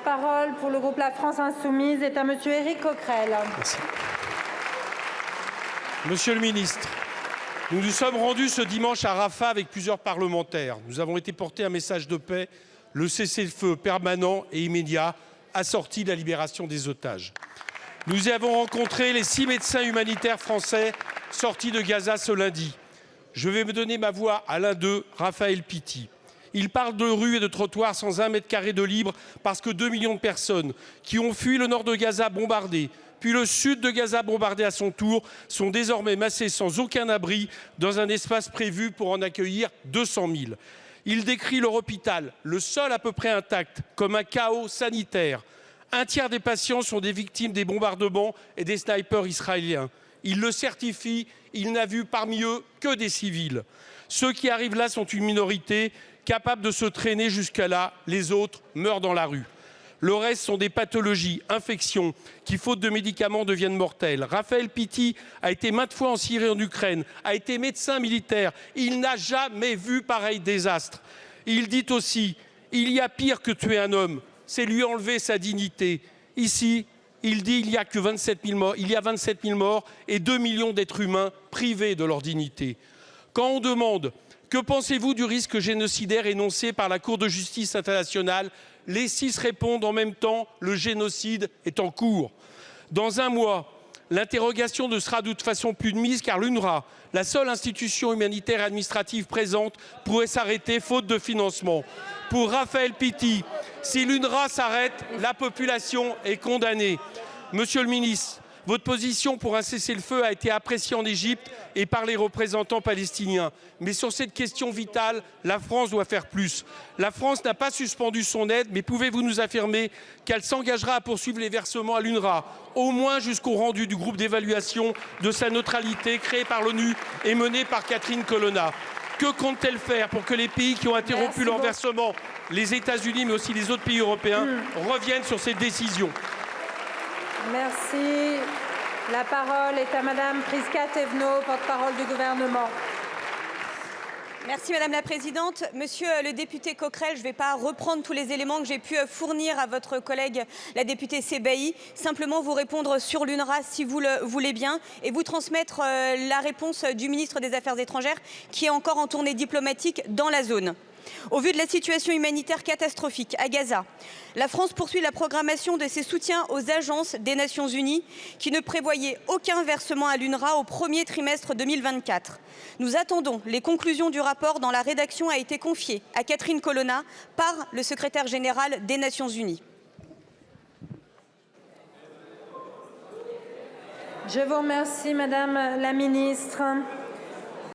parole pour le groupe La France Insoumise est à Monsieur Éric Coquerel. Merci. Monsieur le ministre, nous nous sommes rendus ce dimanche à Rafah avec plusieurs parlementaires. Nous avons été porter un message de paix, le cessez-le-feu permanent et immédiat, assorti de la libération des otages. Nous y avons rencontré les 6 médecins humanitaires français sortis de Gaza ce lundi. Je vais me donner ma voix à l'un d'eux, Raphaël Pitti. Il parle de rues et de trottoirs sans 1 mètre carré de libre parce que 2 millions de personnes qui ont fui le nord de Gaza bombardé, puis le sud de Gaza bombardé à son tour, sont désormais massés sans aucun abri dans un espace prévu pour en accueillir 200 000. Il décrit leur hôpital, le seul à peu près intact, comme un chaos sanitaire. 1/3 des patients sont des victimes des bombardements et des snipers israéliens. Il le certifie, il n'a vu parmi eux que des civils. Ceux qui arrivent là sont une minorité, capable de se traîner jusqu'à là. Les autres meurent dans la rue. Le reste sont des pathologies, infections, qui, faute de médicaments, deviennent mortelles. Raphaël Pitti a été maintes fois en Syrie et en Ukraine, a été médecin militaire. Il n'a jamais vu pareil désastre. Il dit aussi, il y a pire que tuer un homme, c'est lui enlever sa dignité. Ici, il dit il y a 27 000 morts et 2 millions d'êtres humains privés de leur dignité. Quand on demande que pensez-vous du risque génocidaire énoncé par la Cour de justice internationale, les 6 répondent en même temps le génocide est en cours. Dans un mois, l'interrogation ne sera de toute façon plus de mise car l'UNRWA, la seule institution humanitaire et administrative présente, pourrait s'arrêter faute de financement. Pour Raphaël Pitti, si l'UNRWA s'arrête, la population est condamnée. Monsieur le ministre, votre position pour un cessez-le-feu a été appréciée en Égypte et par les représentants palestiniens. Mais sur cette question vitale, la France doit faire plus. La France n'a pas suspendu son aide, mais pouvez-vous nous affirmer qu'elle s'engagera à poursuivre les versements à l'UNRWA, au moins jusqu'au rendu du groupe d'évaluation de sa neutralité créé par l'ONU et mené par Catherine Colonna? Que compte-t-elle faire pour que les pays qui ont interrompu leur versement, les États-Unis mais aussi les autres pays européens, reviennent sur cette décision? Merci. La parole est à Madame Prisca Thévenot, porte-parole du gouvernement. Merci Madame la Présidente. Monsieur le député Coquerel, je ne vais pas reprendre tous les éléments que j'ai pu fournir à votre collègue la députée Sebbahy. Simplement vous répondre sur l'UNRWA si vous le voulez bien et vous transmettre la réponse du ministre des Affaires étrangères qui est encore en tournée diplomatique dans la zone. Au vu de la situation humanitaire catastrophique à Gaza, la France poursuit la programmation de ses soutiens aux agences des Nations Unies qui ne prévoyaient aucun versement à l'UNRWA au premier trimestre 2024. Nous attendons les conclusions du rapport dont la rédaction a été confiée à Catherine Colonna par le secrétaire général des Nations Unies. Je vous remercie, Madame la Ministre.